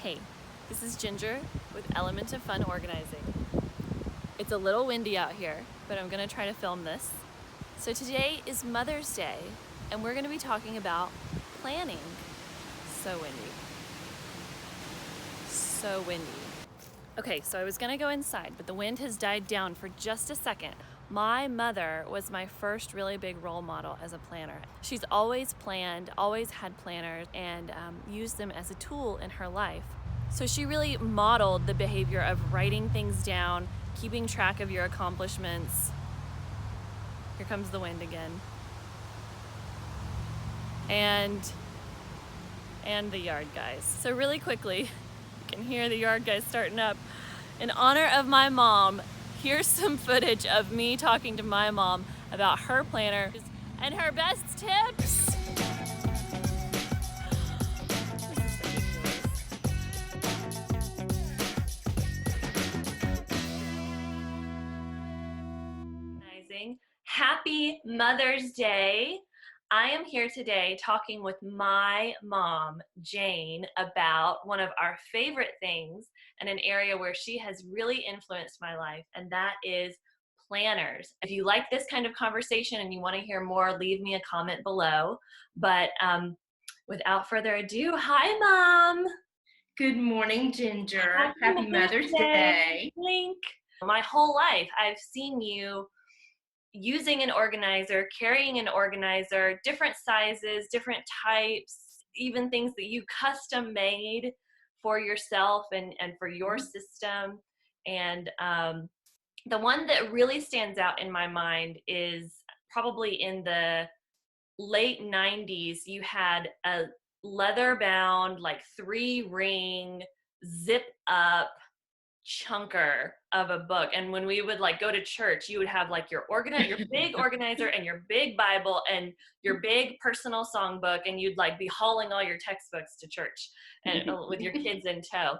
Hey, this is Ginger with Element of Fun Organizing. It's a little windy out here, but I'm going to try to film this. So today is Mother's Day, and we're going to be talking about planning. So windy. So windy. Okay, so I was going to go inside, but the wind has died down for just a second. My mother was my first really big role model as a planner. She's always planned, always had planners, and used them as a tool in her life. So she really modeled the behavior of writing things down, keeping track of your accomplishments. Here comes the wind again. And the yard guys. So really quickly, you can hear the yard guys starting up. In honor of my mom, here's some footage of me talking to my mom about her planner and her best tips. Happy Mother's Day. I am here today talking with my mom, Jane, about one of our favorite things and an area where she has really influenced my life, and that is planners. If you like this kind of conversation and you want to hear more, leave me a comment below. But without further ado, hi, Mom. Good morning, Ginger. Happy Mother's Day. Link. My whole life, I've seen you using an organizer, carrying an organizer, different sizes, different types, even things that you custom made for yourself and for your system. And the one that really stands out in my mind is probably in the late 90s. You had a leather bound, like 3-ring, zip up chunker of a book, and when we would like go to church, you would have like your big organizer and your big Bible and your big personal songbook, and you'd like be hauling all your textbooks to church and with your kids in tow.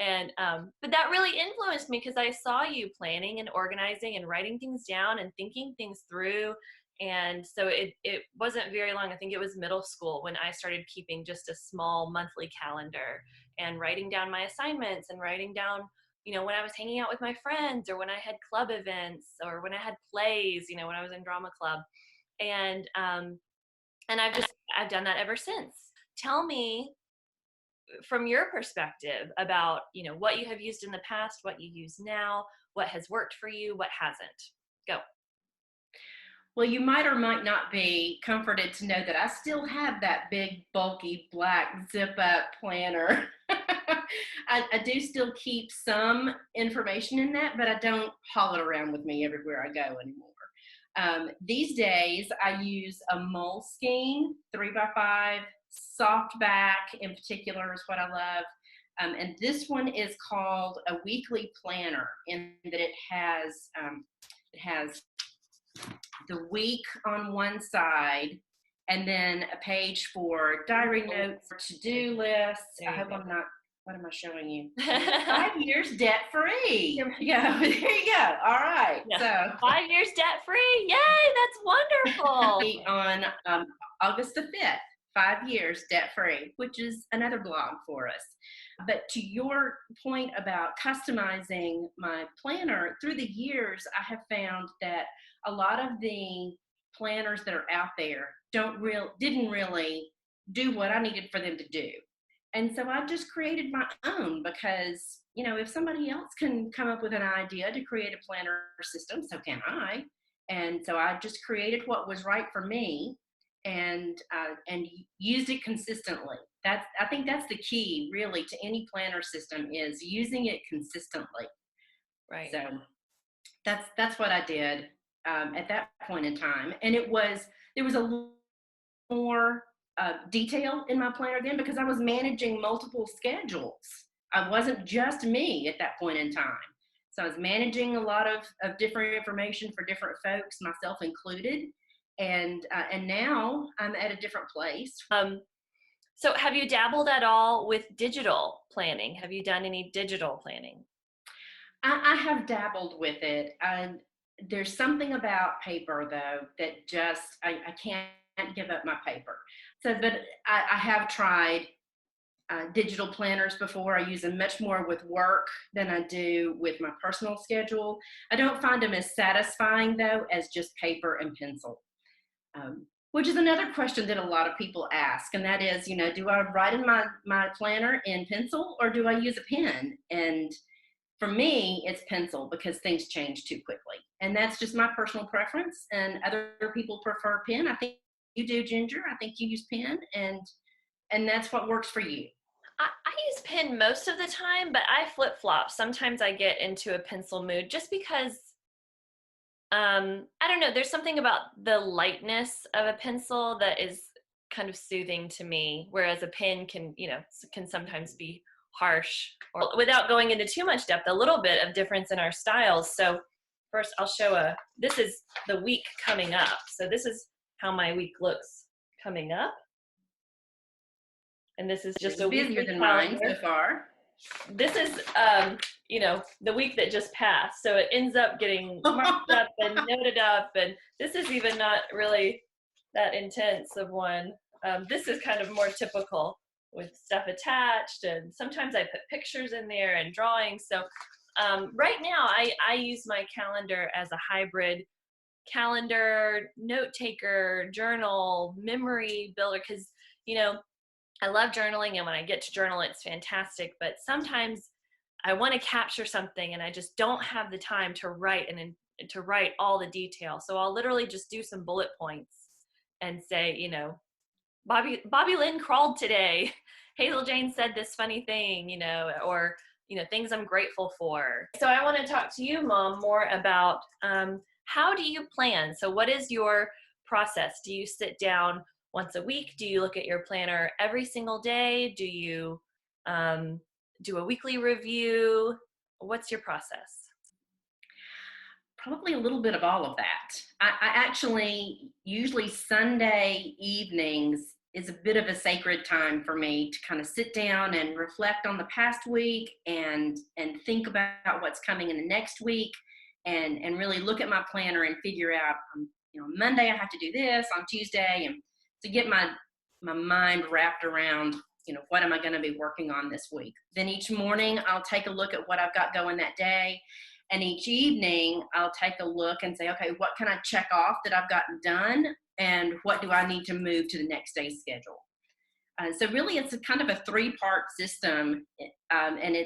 And but that really influenced me because I saw you planning and organizing and writing things down and thinking things through. And so it wasn't very long. I think it was middle school when I started keeping just a small monthly calendar and writing down my assignments and writing down, when I was hanging out with my friends, or when I had club events, or when I had plays, when I was in drama club. And I've done that ever since. Tell me from your perspective about, what you have used in the past, what you use now, what has worked for you, what hasn't. Go. Well, you might or might not be comforted to know that I still have that big, bulky, black zip-up planner. I do still keep some information in that, but I don't haul it around with me everywhere I go anymore. These days, I use a Moleskine 3x5, soft back in particular is what I love. And this one is called a weekly planner in that it has the week on one side, and then a page for diary notes, to-do lists. I hope I'm not, what am I showing you? 5 years debt free. Yeah, there you go. All right. Yeah. So 5 years debt free. Yay, that's wonderful. On August the 5th, 5 years debt free, which is another blog for us. But to your point about customizing my planner, through the years, I have found that a lot of the planners that are out there didn't really do what I needed for them to do. And so I just created my own because, if somebody else can come up with an idea to create a planner system, so can I. And so I just created what was right for me and used it consistently. I think that's the key really to any planner system, is using it consistently. Right. So that's what I did at that point in time. And there was a little more detail in my planner then because I was managing multiple schedules. I wasn't just me at that point in time. So I was managing a lot of different information for different folks, myself included. And now I'm at a different place. So have you dabbled at all with digital planning? Have you done any digital planning? I have dabbled with it. There's something about paper though that just I can't give up my paper. So, but I have tried digital planners before. I use them much more with work than I do with my personal schedule. I don't find them as satisfying, though, as just paper and pencil. Which is another question that a lot of people ask, and that is, do I write in my planner in pencil or do I use a pen? And for me, it's pencil because things change too quickly. And that's just my personal preference. And other people prefer pen. I think you do, Ginger. I think you use pen, and that's what works for you. I use pen most of the time, but I flip flop. Sometimes I get into a pencil mood just because I don't know, there's something about the lightness of a pencil that is kind of soothing to me, whereas a pen can, can sometimes be harsh. Or without going into too much depth, a little bit of difference in our styles. So first I'll show this is the week coming up. So this is how my week looks coming up. And this is just a busier weekly than calendar. mine so far. This is, the week that just passed. So it ends up getting marked up and noted up. And this is even not really that intense of one. This is kind of more typical with stuff attached. And sometimes I put pictures in there and drawings. So right now I use my calendar as a hybrid calendar, note taker, journal, memory builder, because, I love journaling, and when I get to journal, it's fantastic. But sometimes I want to capture something, and I just don't have the time to write and to write all the detail. So I'll literally just do some bullet points and say, Bobby Lynn crawled today. Hazel Jane said this funny thing, or things I'm grateful for. So I want to talk to you, Mom, more about how do you plan? So what is your process? Do you sit down once a week? Do you look at your planner every single day? Do you do a weekly review? What's your process? Probably a little bit of all of that. I actually, usually Sunday evenings is a bit of a sacred time for me to kind of sit down and reflect on the past week and think about what's coming in the next week and really look at my planner and figure out, Monday I have to do this, on Tuesday, and to get my mind wrapped around, what am I going to be working on this week. Then each morning I'll take a look at what I've got going that day. And each evening I'll take a look and say, okay, what can I check off that I've gotten done? And what do I need to move to the next day's schedule? So really it's a kind of a 3-part system. And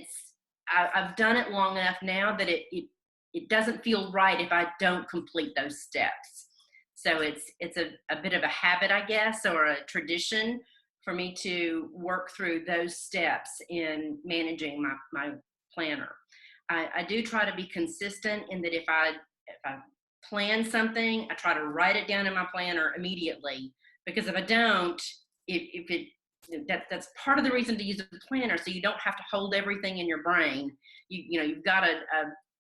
I've done it long enough now that it doesn't feel right if I don't complete those steps. So it's a bit of a habit, I guess, or a tradition for me to work through those steps in managing my planner. I do try to be consistent in that if I plan something, I try to write it down in my planner immediately, because if I don't, that's part of the reason to use a planner, so you don't have to hold everything in your brain. You've got a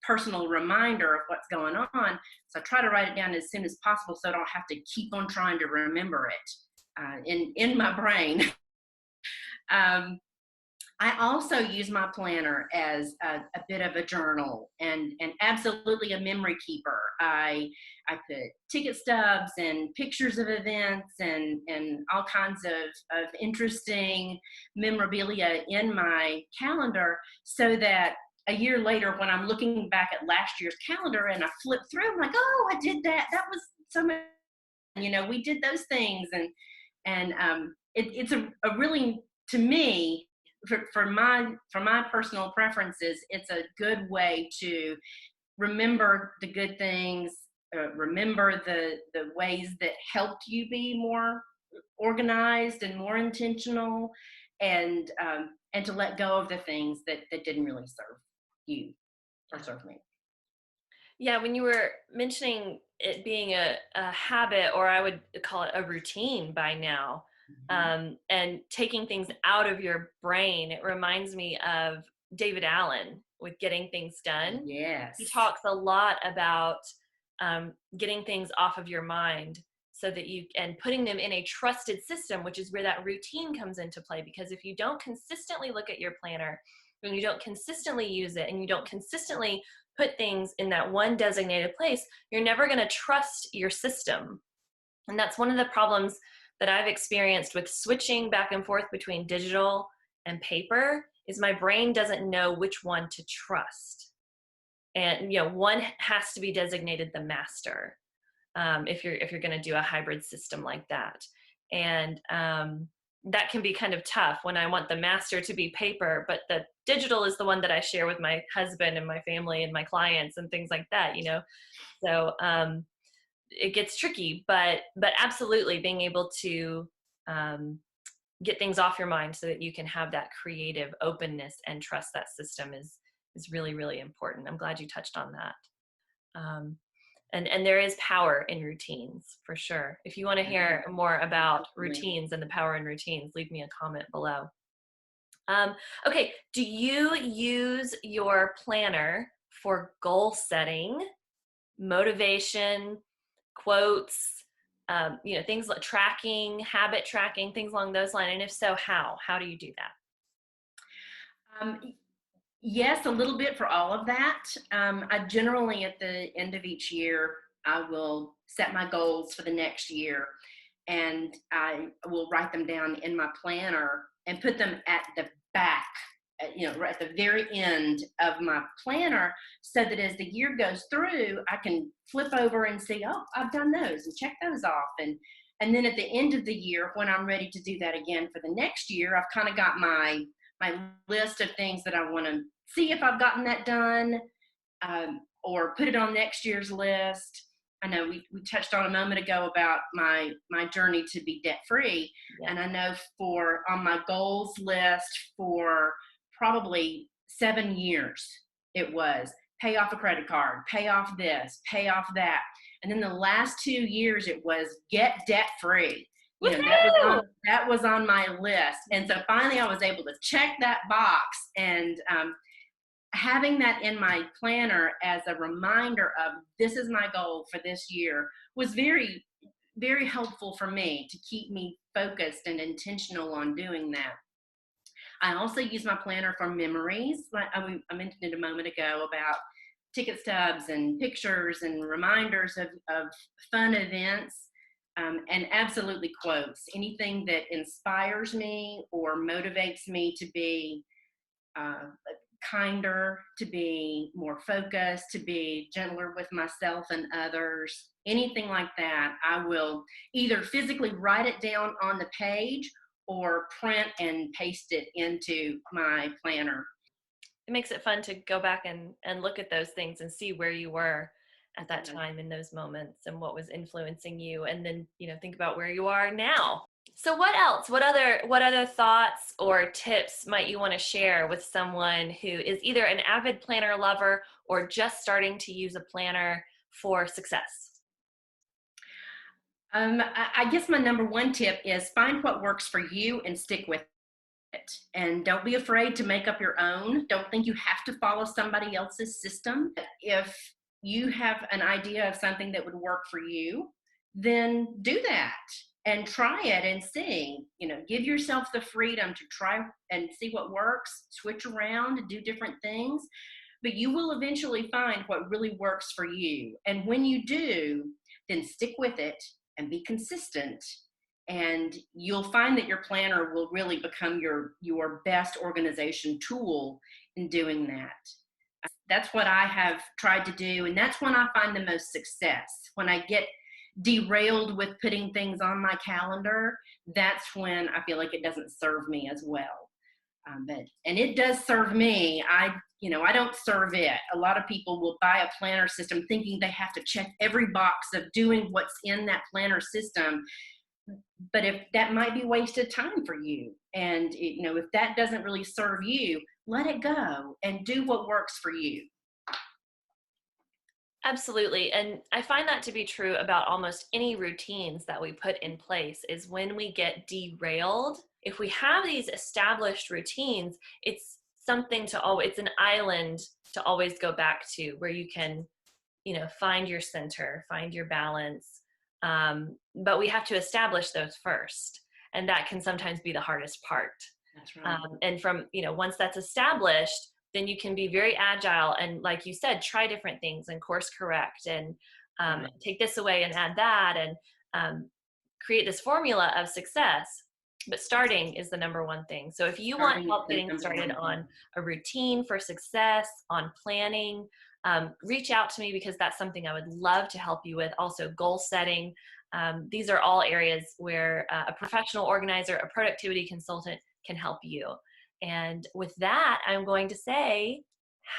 personal reminder of what's going on. So I try to write it down as soon as possible so I don't have to keep on trying to remember it in my brain. I also use my planner as a bit of a journal and absolutely a memory keeper. I put ticket stubs and pictures of events and all kinds of interesting memorabilia in my calendar, so that a year later, when I'm looking back at last year's calendar and I flip through, I'm like, oh, I did that. That was so much. We did those things, and it's a really, to me, for my personal preferences, it's a good way to remember the good things, remember the ways that helped you be more organized and more intentional, and to let go of the things that didn't really serve you or serve me. Yeah, when you were mentioning it being a habit, or I would call it a routine by now, and taking things out of your brain, it reminds me of David Allen with Getting Things Done. Yes. He talks a lot about getting things off of your mind, so that and putting them in a trusted system, which is where that routine comes into play. Because if you don't consistently look at your planner, and you don't consistently use it, and you don't consistently put things in that one designated place, you're never going to trust your system. And that's one of the problems that I've experienced with switching back and forth between digital and paper is my brain doesn't know which one to trust. And one has to be designated the master, if you're going to do a hybrid system like that. And that can be kind of tough when I want the master to be paper, but the digital is the one that I share with my husband and my family and my clients and things like that. So it gets tricky, but absolutely being able to get things off your mind so that you can have that creative openness and trust that system is really, really important. I'm glad you touched on that. And there is power in routines, for sure. If you want to hear more about routines and the power in routines, leave me a comment below. Okay, do you use your planner for goal setting, motivation, quotes, things like tracking, habit tracking, things along those lines? And if so, how do you do that? Yes, a little bit for all of that. I generally, at the end of each year, I will set my goals for the next year, and I will write them down in my planner and put them at the back, right at the very end of my planner, so that as the year goes through, I can flip over and see, oh, I've done those and check those off. And then at the end of the year, when I'm ready to do that again for the next year, I've kind of got my list of things that I want to see if I've gotten that done, or put it on next year's list. I know we touched on a moment ago about my journey to be debt free. Yeah. And I know on my goals list for probably 7 years, it was pay off a credit card, pay off this, pay off that. And then the last 2 years, it was get debt free. That was on my list. And so finally I was able to check that box, and having that in my planner as a reminder of this is my goal for this year was very, very helpful for me to keep me focused and intentional on doing that. I also use my planner for memories. Like I mentioned it a moment ago about ticket stubs and pictures and reminders of fun events. And absolutely quotes, anything that inspires me or motivates me to be kinder, to be more focused, to be gentler with myself and others, anything like that, I will either physically write it down on the page or print and paste it into my planner. It makes it fun to go back and look at those things and see where you were at that time in those moments and what was influencing you, and then think about where you are now. So what else? What other thoughts or tips might you want to share with someone who is either an avid planner lover or just starting to use a planner for success? I guess my number one tip is find what works for you and stick with it. And don't be afraid to make up your own. Don't think you have to follow somebody else's system. If you have an idea of something that would work for you, then do that and try it and see. Give yourself the freedom to try and see what works, switch around, do different things, but you will eventually find what really works for you. And when you do, then stick with it and be consistent, and you'll find that your planner will really become your best organization tool in doing that. That's what I have tried to do, and that's when I find the most success. When I get derailed with putting things on my calendar, that's when I feel like it doesn't serve me as well. And it does serve me. I don't serve it. A lot of people will buy a planner system thinking they have to check every box of doing what's in that planner system. But if that might be wasted time for you, and if that doesn't really serve you, let it go and do what works for you. Absolutely. And I find that to be true about almost any routines that we put in place, is when we get derailed, if we have these established routines, it's something it's an island to always go back to, where you can, find your center, find your balance. But we have to establish those first. And that can sometimes be the hardest part. That's right. And from, once that's established, then you can be very agile and, like you said, try different things and course correct and take this away and add that, and create this formula of success. But starting is the number one thing. So if you want Starting is help the getting number started one on thing. a routine for success, on planning, reach out to me because that's something I would love to help you with. Also, goal setting. These are all areas where a professional organizer, a productivity consultant can help you. And with that, I'm going to say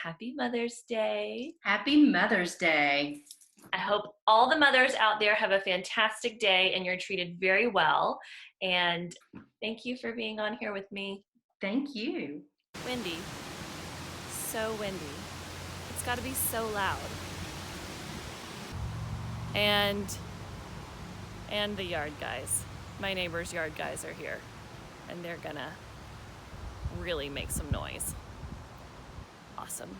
Happy Mother's Day. Happy Mother's Day. I hope all the mothers out there have a fantastic day and you're treated very well. And thank you for being on here with me. Thank you. Windy. So windy. It's got to be so loud. And the yard guys. My neighbor's yard guys are here. And they're gonna really make some noise. Awesome.